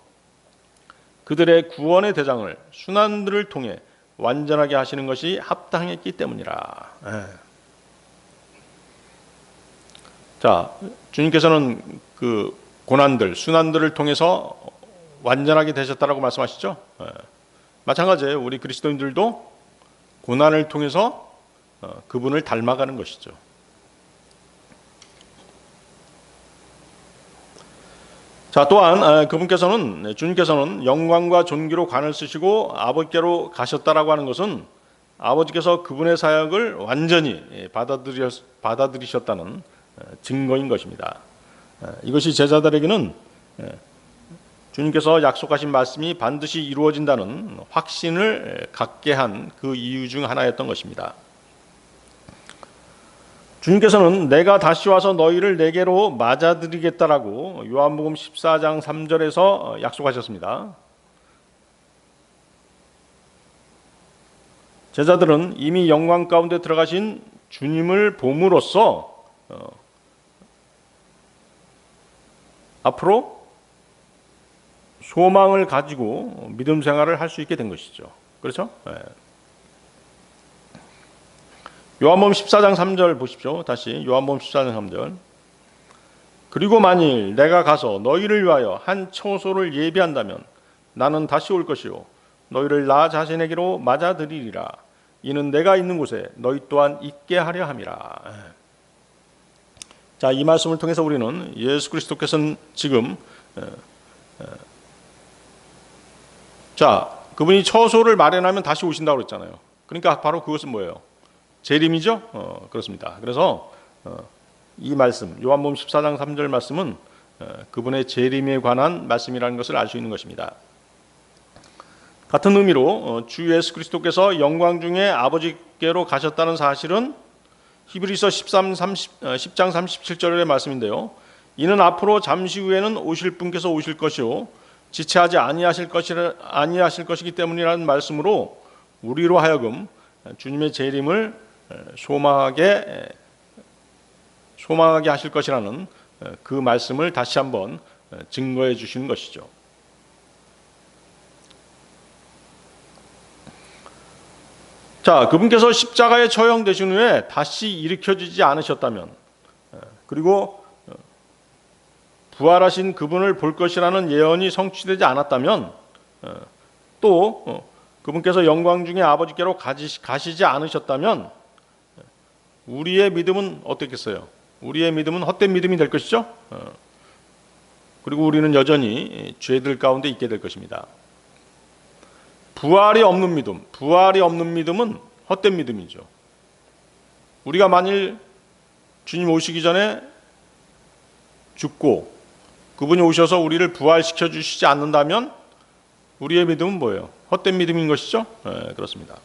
Speaker 1: 그들의 구원의 대장을 순환들을 통해 완전하게 하시는 것이 합당했기 때문이라. 자, 주님께서는 그 고난들, 순환들을 통해서 완전하게 되셨다라고 말씀하시죠. 마찬가지예요. 우리 그리스도인들도 고난을 통해서 그분을 닮아가는 것이죠. 자, 또한 주님께서는 영광과 존귀로 관을 쓰시고 아버지께로 가셨다라고 하는 것은 아버지께서 그분의 사역을 완전히 받아들이셨다는 증거인 것입니다. 이것이 제자들에게는 주님께서 약속하신 말씀이 반드시 이루어진다는 확신을 갖게 한 그 이유 중 하나였던 것입니다. 주님께서는 내가 다시 와서 너희를 내게로 맞아들이겠다라고 요한복음 14장 3절에서 약속하셨습니다. 제자들은 이미 영광 가운데 들어가신 주님을 봄으로써 앞으로 소망을 가지고 믿음 생활을 할 수 있게 된 것이죠. 그렇죠? 요한복음 14장 3절 보십시오. 다시 요한복음 14장 3절. 그리고 만일 내가 가서 너희를 위하여 한 처소를 예비한다면 나는 다시 올 것이요 너희를 나 자신에게로 맞아들이리라. 이는 내가 있는 곳에 너희 또한 있게 하려 함이라. 자, 이 말씀을 통해서 우리는 예수 그리스도께서는 지금 그분이 처소를 마련하면 다시 오신다고 그랬잖아요. 그러니까 바로 그것은 뭐예요? 재림이죠? 그렇습니다. 그래서 이 말씀, 요한복음 14장 3절 말씀은 그분의 재림에 관한 말씀이라는 것을 알 수 있는 것입니다. 같은 의미로 주 예수 그리스도께서 영광 중에 아버지께로 가셨다는 사실은 히브리서 10장 37절의 말씀인데요. 이는 앞으로 잠시 후에는 오실 분께서 오실 것이요 지체하지 아니하실 것이기 때문이라는 말씀으로 우리로 하여금 주님의 재림을 소망하게 하실 것이라는 그 말씀을 다시 한번 증거해 주시는 것이죠. 자, 그분께서 십자가에 처형되신 후에 다시 일으켜지지 않으셨다면, 그리고 부활하신 그분을 볼 것이라는 예언이 성취되지 않았다면, 또 그분께서 영광 중에 아버지께로 가시지 않으셨다면 우리의 믿음은 어떻겠어요? 우리의 믿음은 헛된 믿음이 될 것이죠. 그리고 우리는 여전히 죄들 가운데 있게 될 것입니다. 부활이 없는 믿음은 헛된 믿음이죠. 우리가 만일 주님 오시기 전에 죽고 그분이 오셔서 우리를 부활시켜 주시지 않는다면 우리의 믿음은 뭐예요? 헛된 믿음인 것이죠? 네, 그렇습니다.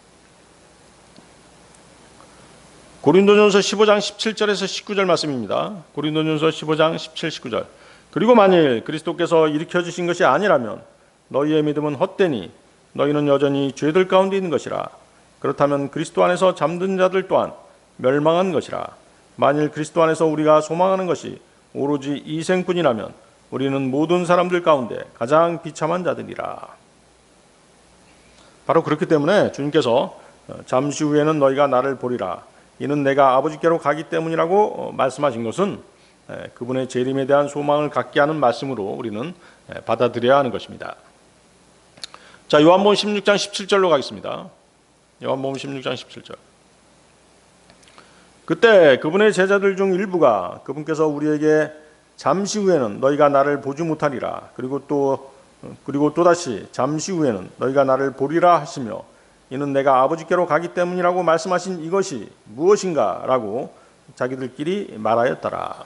Speaker 1: 고린도전서 15장 17절에서 19절 말씀입니다. 고린도전서 15장 17, 19절. 그리고 만일 그리스도께서 일으켜 주신 것이 아니라면 너희의 믿음은 헛되니 너희는 여전히 죄들 가운데 있는 것이라. 그렇다면 그리스도 안에서 잠든 자들 또한 멸망한 것이라. 만일 그리스도 안에서 우리가 소망하는 것이 오로지 이 생뿐이라면 우리는 모든 사람들 가운데 가장 비참한 자들이라. 바로 그렇기 때문에 주님께서 잠시 후에는 너희가 나를 보리라. 이는 내가 아버지께로 가기 때문이라고 말씀하신 것은 그분의 재림에 대한 소망을 갖게 하는 말씀으로 우리는 받아들여야 하는 것입니다. 자, 요한복음 16장 17절로 가겠습니다. 요한복음 16장 17절. 그때 그분의 제자들 중 일부가 그분께서 우리에게 잠시 후에는 너희가 나를 보지 못하리라. 그리고 또다시 잠시 후에는 너희가 나를 보리라 하시며 이는 내가 아버지께로 가기 때문이라고 말씀하신 이것이 무엇인가? 라고 자기들끼리 말하였더라.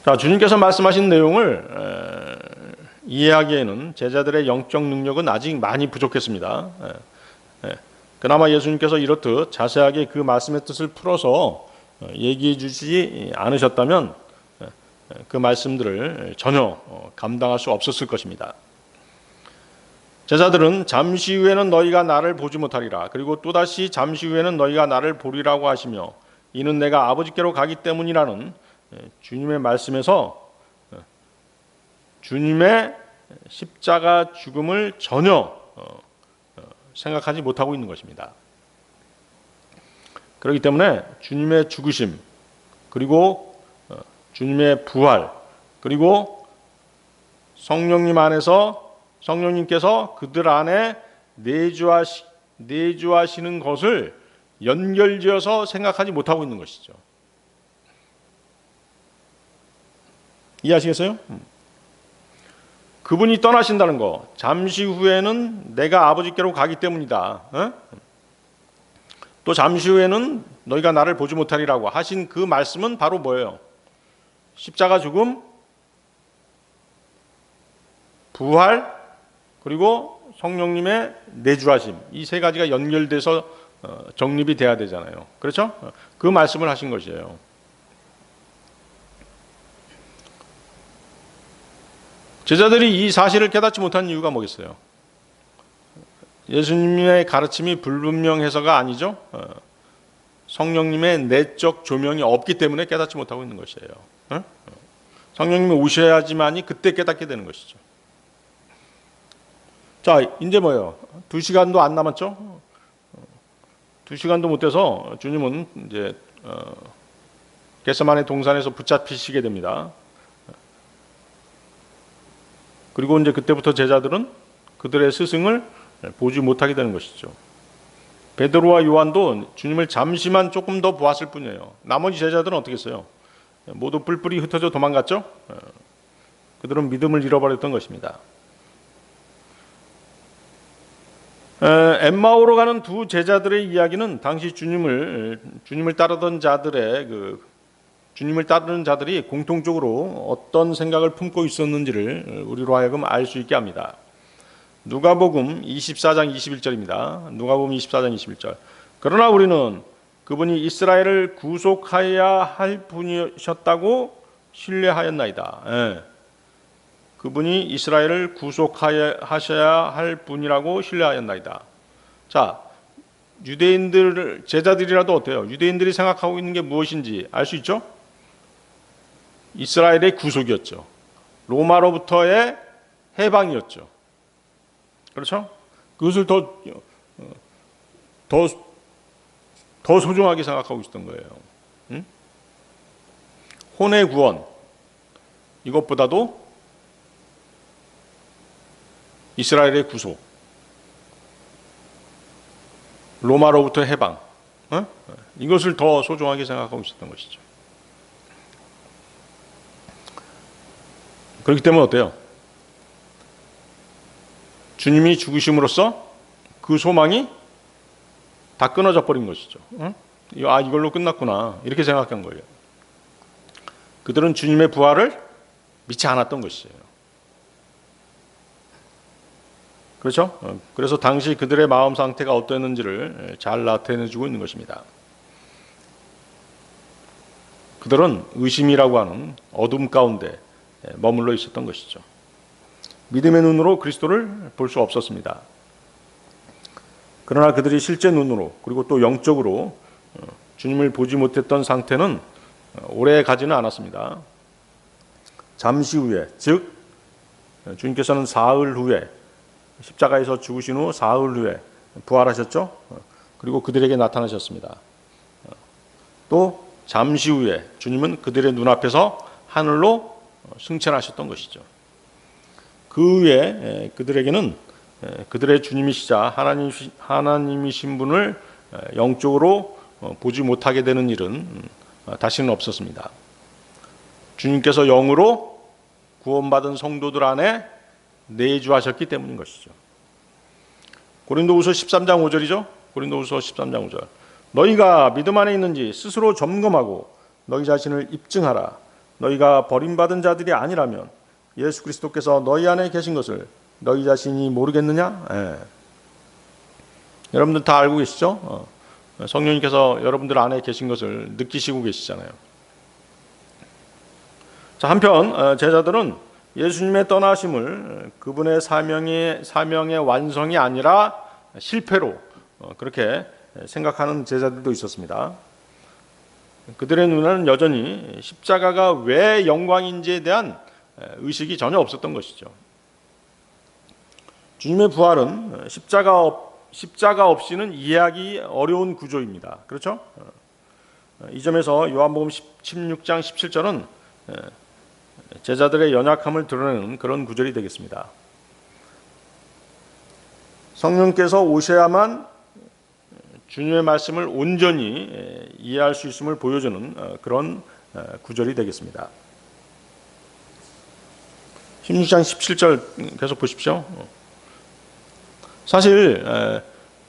Speaker 1: 자, 주님께서 말씀하신 내용을 이해하기에는 제자들의 영적 능력은 아직 많이 부족했습니다. 그나마 예수님께서 이렇듯 자세하게 그 말씀의 뜻을 풀어서 얘기해 주시지 않으셨다면 그 말씀들을 전혀 감당할 수 없었을 것입니다. 제자들은 잠시 후에는 너희가 나를 보지 못하리라. 그리고 또다시 잠시 후에는 너희가 나를 보리라고 하시며 이는 내가 아버지께로 가기 때문이라는 주님의 말씀에서 주님의 십자가 죽음을 전혀 생각하지 못하고 있는 것입니다. 그렇기 때문에 주님의 죽으심, 그리고 주님의 부활, 그리고 성령님께서 그들 안에 내주하시는 것을 연결지어서 생각하지 못하고 있는 것이죠. 이해하시겠어요? 그분이 떠나신다는 거, 잠시 후에는 내가 아버지께로 가기 때문이다. 또 잠시 후에는 너희가 나를 보지 못하리라고 하신 그 말씀은 바로 뭐예요? 십자가 죽음, 부활, 그리고 성령님의 내주하심, 이 세 가지가 연결돼서 정립이 돼야 되잖아요. 그렇죠? 그 말씀을 하신 것이에요. 제자들이 이 사실을 깨닫지 못한 이유가 뭐겠어요? 예수님의 가르침이 불분명해서가 아니죠. 성령님의 내적 조명이 없기 때문에 깨닫지 못하고 있는 것이에요. 성령님이 오셔야지만이 그때 깨닫게 되는 것이죠. 자, 이제 뭐예요? 2시간도 안 남았죠? 2시간도 못 돼서 주님은 이제 겟세마네 동산에서 붙잡히시게 됩니다. 그리고 이제 그때부터 제자들은 그들의 스승을 보지 못하게 되는 것이죠. 베드로와 요한도 주님을 잠시만 조금 더 보았을 뿐이에요. 나머지 제자들은 어떻게 했어요? 모두 뿔뿔이 흩어져 도망갔죠? 그들은 믿음을 잃어버렸던 것입니다. 엠마오로 가는 두 제자들의 이야기는 당시 주님을 따르던 자들의 주님을 따르는 자들이 공통적으로 어떤 생각을 품고 있었는지를 우리로 하여금 알 수 있게 합니다. 누가복음 24장 21절입니다. 누가복음 24장 21절. 그러나 우리는 그분이 이스라엘을 구속하여야 할 분이셨다고 신뢰하였나이다. 예. 그분이 이스라엘을 구속하셔야 할 분이라고 신뢰하였나이다. 자, 유대인들 제자들이라도 어때요? 유대인들이 생각하고 있는 게 무엇인지 알 수 있죠? 이스라엘의 구속이었죠. 로마로부터의 해방이었죠. 그렇죠? 그것을 더 소중하게 생각하고 있었던 거예요. 응? 혼의 구원 이것보다도 이스라엘의 구속, 로마로부터 해방, 이것을 더 소중하게 생각하고 있었던 것이죠. 그렇기 때문에 어때요? 주님이 죽으심으로써 그 소망이 다 끊어져 버린 것이죠. 이걸로 끝났구나 이렇게 생각한 거예요. 그들은 주님의 부활을 믿지 않았던 것이에요. 그렇죠? 그래서 당시 그들의 마음 상태가 어땠는지를 잘 나타내주고 있는 것입니다. 그들은 의심이라고 하는 어둠 가운데 머물러 있었던 것이죠. 믿음의 눈으로 그리스도를 볼 수 없었습니다. 그러나 그들이 실제 눈으로 그리고 또 영적으로 주님을 보지 못했던 상태는 오래 가지는 않았습니다. 잠시 후에, 즉 주님께서는 사흘 후에 십자가에서 죽으신 후 사흘 후에 부활하셨죠. 그리고 그들에게 나타나셨습니다. 또 잠시 후에 주님은 그들의 눈앞에서 하늘로 승천하셨던 것이죠. 그 후에 그들에게는 그들의 주님이시자 하나님이신 분을 영적으로 보지 못하게 되는 일은 다시는 없었습니다. 주님께서 영으로 구원받은 성도들 안에 내주하셨기 때문인 것이죠. 고린도후서 13장 5절이죠. 고린도후서 13장 5절. 너희가 믿음 안에 있는지 스스로 점검하고 너희 자신을 입증하라. 너희가 버림받은 자들이 아니라면 예수 그리스도께서 너희 안에 계신 것을 너희 자신이 모르겠느냐? 여러분들 다 알고 계시죠? 성령님께서 여러분들 안에 계신 것을 느끼시고 계시잖아요. 자, 한편 제자들은 예수님의 떠나심을 그분의 사명의 완성이 아니라 실패로 그렇게 생각하는 제자들도 있었습니다. 그들의 눈에는 여전히 십자가가 왜 영광인지에 대한 의식이 전혀 없었던 것이죠. 주님의 부활은 십자가 없이는 이해하기 어려운 구조입니다. 그렇죠? 이 점에서 요한복음 16장 17절은 제자들의 연약함을 드러내는 그런 구절이 되겠습니다. 성령께서 오셔야만 주님의 말씀을 온전히 이해할 수 있음을 보여주는 그런 구절이 되겠습니다. 16장 17절 계속 보십시오. 사실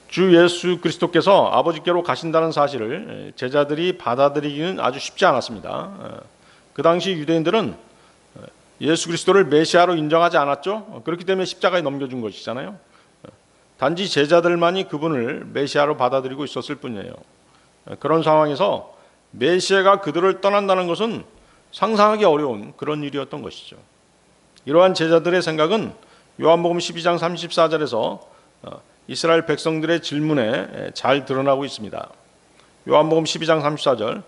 Speaker 1: 주 예수 그리스도께서 아버지께로 가신다는 사실을 제자들이 받아들이기는 아주 쉽지 않았습니다. 그 당시 유대인들은 예수 그리스도를 메시아로 인정하지 않았죠. 그렇기 때문에 십자가에 넘겨준 것이잖아요. 단지 제자들만이 그분을 메시아로 받아들이고 있었을 뿐이에요. 그런 상황에서 메시아가 그들을 떠난다는 것은 상상하기 어려운 그런 일이었던 것이죠. 이러한 제자들의 생각은 요한복음 12장 34절에서 이스라엘 백성들의 질문에 잘 드러나고 있습니다. 요한복음 12장 34절.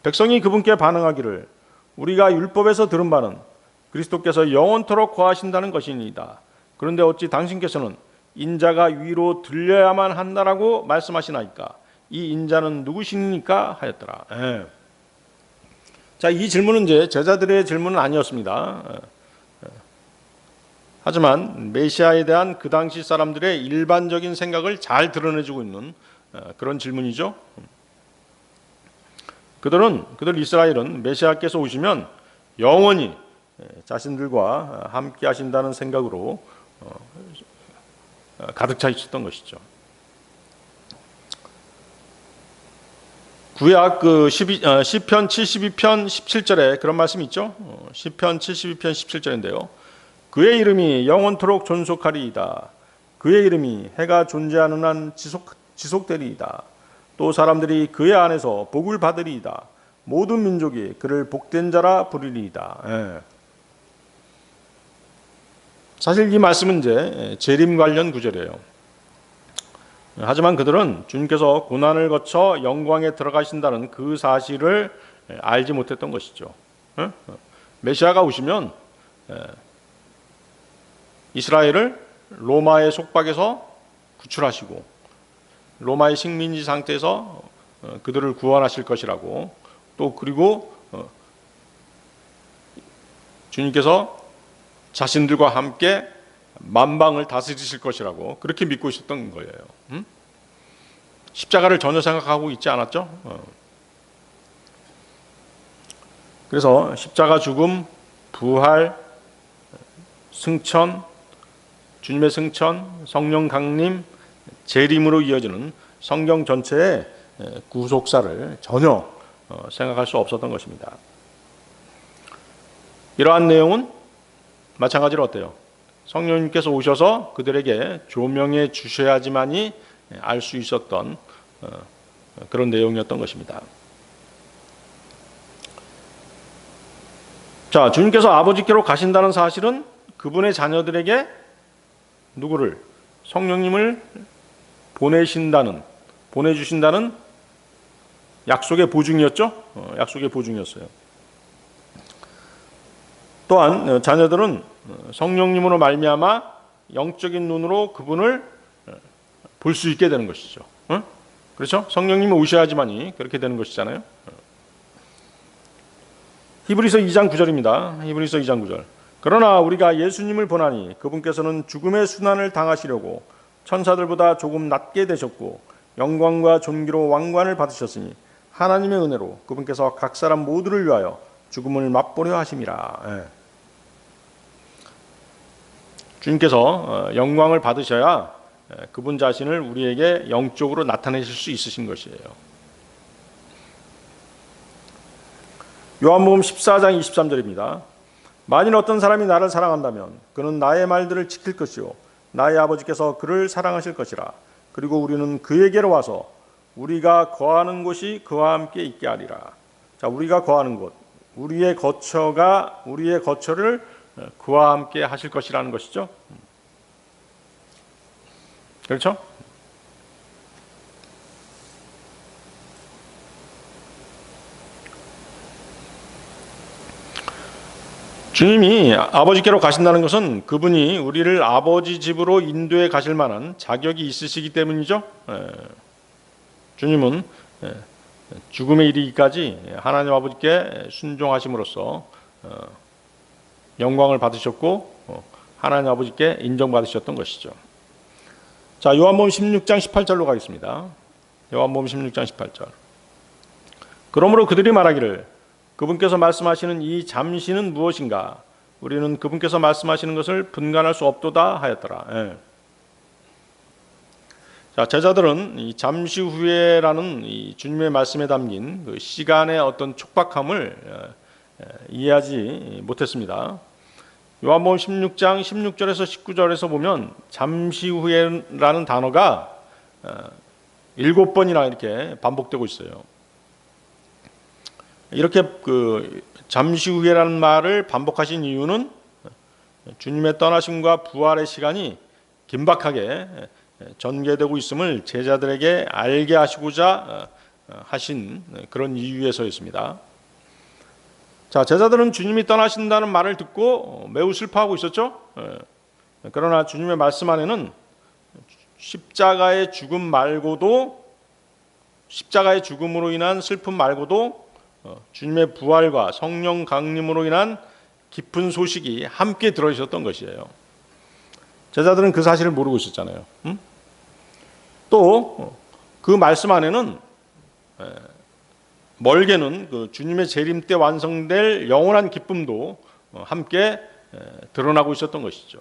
Speaker 1: 백성이 그분께 반응하기를 우리가 율법에서 들은 바는 그리스도께서 영원토록 거하신다는 것이니이다. 그런데 어찌 당신께서는 인자가 위로 들려야만 한다라고 말씀하시나이까? 이 인자는 누구시니까 하였더라. 자, 이 질문은 이제 제자들의 질문은 아니었습니다. 하지만 메시아에 대한 그 당시 사람들의 일반적인 생각을 잘 드러내주고 있는 그런 질문이죠. 그들 이스라엘은 메시아께서 오시면 영원히 자신들과 함께 하신다는 생각으로 가득 차 있었던 것이죠. 구약 시편 72편 17절에 그런 말씀이 있죠. 시편 72편 17절인데요. 그의 이름이 영원토록 존속하리이다. 그의 이름이 해가 존재하는 한 지속되리이다. 또 사람들이 그의 안에서 복을 받으리이다. 모든 민족이 그를 복된 자라 부르리이다. 예. 사실 이 말씀은 이제 재림 관련 구절이에요. 하지만 그들은 주님께서 고난을 거쳐 영광에 들어가신다는 그 사실을 알지 못했던 것이죠. 메시아가 오시면 이스라엘을 로마의 속박에서 구출하시고 로마의 식민지 상태에서 그들을 구원하실 것이라고, 또 그리고 주님께서 자신들과 함께 만방을 다스리실 것이라고 그렇게 믿고 있었던 거예요. 십자가를 전혀 생각하고 있지 않았죠. 그래서 십자가 죽음, 부활, 승천, 주님의 승천, 성령 강림, 재림으로 이어지는 성경 전체의 구속사를 전혀 생각할 수 없었던 것입니다. 이러한 내용은 마찬가지로 어때요? 성령님께서 오셔서 그들에게 조명해 주셔야지만이 알 수 있었던 그런 내용이었던 것입니다. 자, 주님께서 아버지께로 가신다는 사실은 그분의 자녀들에게 누구를? 성령님을 보내주신다는 약속의 보증이었죠. 약속의 보증이었어요. 또한 자녀들은 성령님으로 말미암아 영적인 눈으로 그분을 볼 수 있게 되는 것이죠. 그렇죠? 성령님이 오셔야지만이 그렇게 되는 것이잖아요. 히브리서 2장 9절입니다. 히브리서 2장 9절. 그러나 우리가 예수님을 보나니 그분께서는 죽음의 순환을 당하시려고 천사들보다 조금 낮게 되셨고 영광과 존귀로 왕관을 받으셨으니 하나님의 은혜로 그분께서 각 사람 모두를 위하여 죽음을 맛보려 하심이라. 예. 주님께서 영광을 받으셔야 그분 자신을 우리에게 영적으로 나타내실 수 있으신 것이에요. 요한복음 14장 23절입니다. 만일 어떤 사람이 나를 사랑한다면 그는 나의 말들을 지킬 것이요 나의 아버지께서 그를 사랑하실 것이라. 그리고 우리는 그에게로 와서 우리가 거하는 곳이 그와 함께 있게 하리라. 자, 우리가 거하는 곳, 우리의 거처를 그와 함께 하실 것이라는 것이죠. 그렇죠? 주님이 아버지께로 가신다는 것은 그분이 우리를 아버지 집으로 인도해 가실 만한 자격이 있으시기 때문이죠. 주님은 죽음에 이르기까지 하나님 아버지께 순종하심으로써 영광을 받으셨고 하나님 아버지께 인정받으셨던 것이죠. 자, 요한복음 16장 18절로 가겠습니다. 요한복음 16장 18절. 그러므로 그들이 말하기를 그분께서 말씀하시는 이 잠시는 무엇인가? 우리는 그분께서 말씀하시는 것을 분간할 수 없도다 하였더라. 예. 자, 제자들은 이 잠시 후에라는 이 주님의 말씀에 담긴 그 시간의 어떤 촉박함을 이해하지 못했습니다. 요한복음 16장 16절에서 19절에서 보면 잠시 후에라는 단어가 7번이나 이렇게 반복되고 있어요. 이렇게 그 잠시 후에라는 말을 반복하신 이유는 주님의 떠나심과 부활의 시간이 긴박하게 전개되고 있음을 제자들에게 알게 하시고자 하신 그런 이유에서였습니다. 자, 제자들은 주님이 떠나신다는 말을 듣고 매우 슬퍼하고 있었죠. 그러나 주님의 말씀 안에는 십자가의 죽음으로 인한 슬픔 말고도 주님의 부활과 성령 강림으로 인한 깊은 소식이 함께 들어있었던 것이에요. 제자들은 그 사실을 모르고 있었잖아요. 또 그 말씀 안에는 멀게는 그 주님의 재림 때 완성될 영원한 기쁨도 함께 드러나고 있었던 것이죠.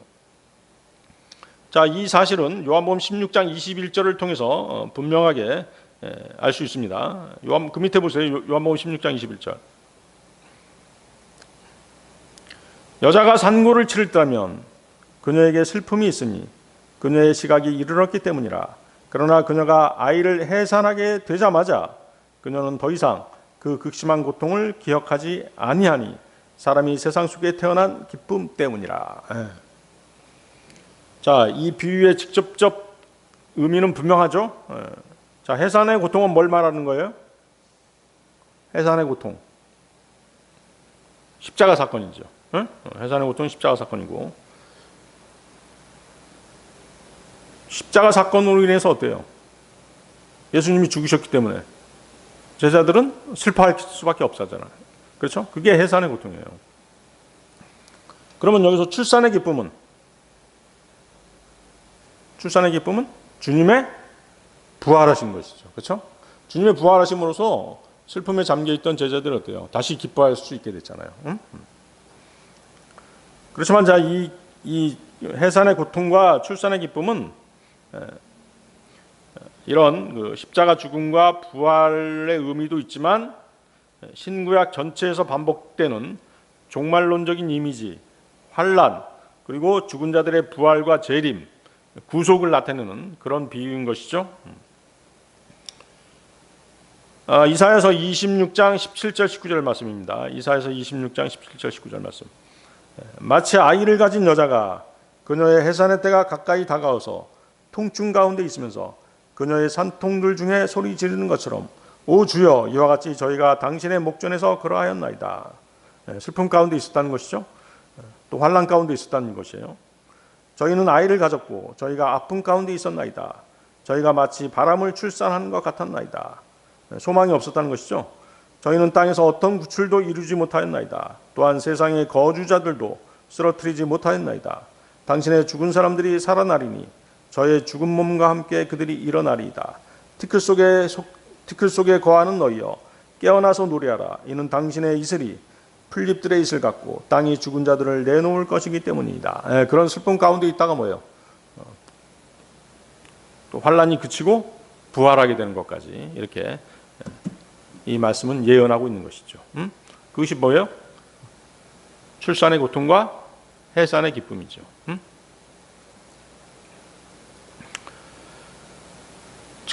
Speaker 1: 자, 이 사실은 요한복음 16장 21절을 통해서 분명하게 알 수 있습니다. 그 밑에 보세요. 요한복음 16장 21절. 여자가 산고를 치렀다면 그녀에게 슬픔이 있으니 그녀의 시각이 이르렀기 때문이라. 그러나 그녀가 아이를 해산하게 되자마자 그녀는 더 이상 그 극심한 고통을 기억하지 아니하니 사람이 세상 속에 태어난 기쁨 때문이라. 자, 이 비유의 직접적 의미는 분명하죠. 자, 해산의 고통은 뭘 말하는 거예요? 해산의 고통, 십자가 사건이죠. 해산의 고통은 십자가 사건이고, 십자가 사건으로 인해서 어때요? 예수님이 죽으셨기 때문에 제자들은 슬퍼할 수밖에 없었잖아요. 그렇죠? 그게 해산의 고통이에요. 그러면 여기서 출산의 기쁨은 주님의 부활하신 것이죠. 그렇죠? 주님의 부활하심으로써 슬픔에 잠겨있던 제자들은 어때요? 다시 기뻐할 수 있게 됐잖아요. 그렇지만 자, 이 해산의 고통과 출산의 기쁨은 이런 그 십자가 죽음과 부활의 의미도 있지만 신구약 전체에서 반복되는 종말론적인 이미지, 환란, 그리고 죽은 자들의 부활과 재림, 구속을 나타내는 그런 비유인 것이죠. 이사야서 26장 17절 19절 말씀입니다. 이사야서 26장 17절 19절 말씀. 마치 아이를 가진 여자가 그녀의 해산의 때가 가까이 다가와서 통증 가운데 있으면서 그녀의 산통들 중에 소리 지르는 것처럼 오 주여 이와 같이 저희가 당신의 목전에서 그러하였나이다. 슬픔 가운데 있었다는 것이죠. 또 환난 가운데 있었다는 것이에요. 저희는 아이를 가졌고 저희가 아픔 가운데 있었나이다. 저희가 마치 바람을 출산하는 것 같았나이다. 소망이 없었다는 것이죠. 저희는 땅에서 어떤 구출도 이루지 못하였나이다. 또한 세상의 거주자들도 쓰러뜨리지 못하였나이다. 당신의 죽은 사람들이 살아나리니 저의 죽은 몸과 함께 그들이 일어나리이다. 티끌 속에 거하는 너희여 깨어나서 노래하라. 이는 당신의 이슬이 풀잎들의 이슬 같고 땅이 죽은 자들을 내놓을 것이기 때문이다. 그런 슬픔 가운데 있다가 뭐예요? 또 환란이 그치고 부활하게 되는 것까지 이렇게 이 말씀은 예언하고 있는 것이죠. 그것이 뭐예요? 출산의 고통과 해산의 기쁨이죠.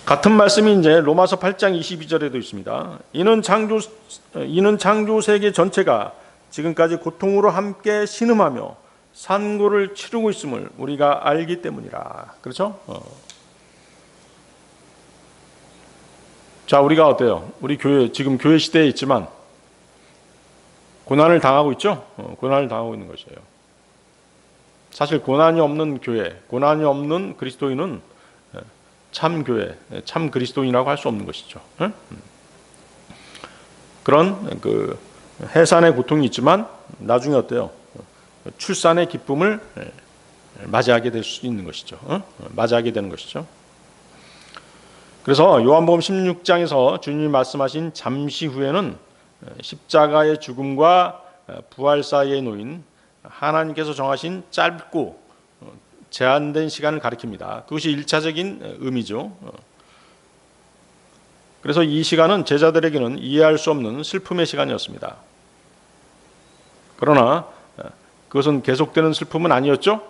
Speaker 1: 같은 말씀이 이제 로마서 8장 22절에도 있습니다. 이는 창조 세계 전체가 지금까지 고통으로 함께 신음하며 산고를 치르고 있음을 우리가 알기 때문이라. 그렇죠? 자, 우리가 어때요? 우리 교회 지금 교회 시대에 있지만 고난을 당하고 있죠? 고난을 당하고 있는 것이에요. 사실 고난이 없는 교회, 고난이 없는 그리스도인은 참 교회, 참 그리스도인이라고 할 수 없는 것이죠. 그런 그 해산의 고통이 있지만 나중에 어때요? 출산의 기쁨을 맞이하게 될 수 있는 것이죠. 맞이하게 되는 것이죠. 그래서 요한복음 16장에서 주님이 말씀하신 잠시 후에는 십자가의 죽음과 부활 사이에 놓인 하나님께서 정하신 짧고 제한된 시간을 가리킵니다. 그것이 1차적인 의미죠. 그래서 이 시간은 제자들에게는 이해할 수 없는 슬픔의 시간이었습니다. 그러나 그것은 계속되는 슬픔은 아니었죠.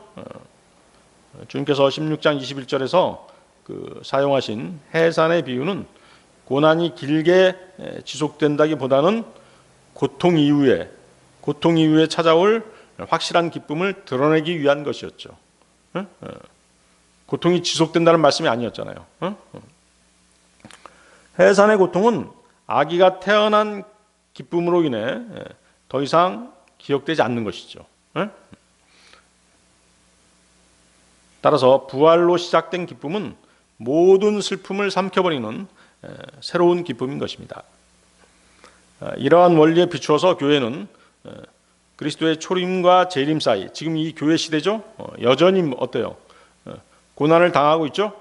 Speaker 1: 주님께서 16장 21절에서 사용하신 해산의 비유는 고난이 길게 지속된다기보다는 고통 이후에 찾아올 확실한 기쁨을 드러내기 위한 것이었죠. 고통이 지속된다는 말씀이 아니었잖아요. 해산의 고통은 아기가 태어난 기쁨으로 인해 더 이상 기억되지 않는 것이죠. 따라서 부활로 시작된 기쁨은 모든 슬픔을 삼켜버리는 새로운 기쁨인 것입니다. 이러한 원리에 비추어서 교회는 그리스도의 초림과 재림 사이, 지금 이 교회 시대죠. 여전히 어때요? 고난을 당하고 있죠.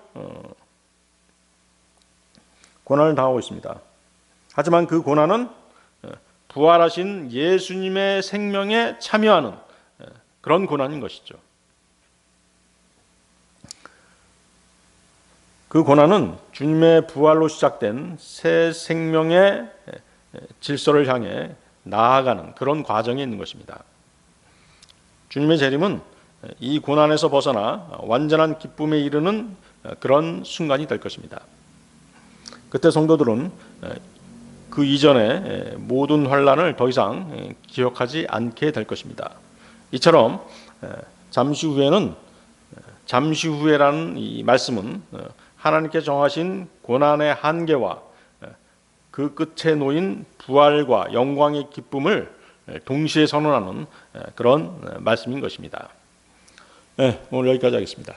Speaker 1: 고난을 당하고 있습니다. 하지만 그 고난은 부활하신 예수님의 생명에 참여하는 그런 고난인 것이죠. 그 고난은 주님의 부활로 시작된 새 생명의 질서를 향해 나아가는 그런 과정에 있는 것입니다. 주님의 재림은 이 고난에서 벗어나 완전한 기쁨에 이르는 그런 순간이 될 것입니다. 그때 성도들은 그 이전의 모든 환난을 더 이상 기억하지 않게 될 것입니다. 이처럼 잠시 후에라는 이 말씀은 하나님께 정하신 고난의 한계와 그 끝에 놓인 부활과 영광의 기쁨을 동시에 선언하는 그런 말씀인 것입니다. 네, 오늘 여기까지 하겠습니다.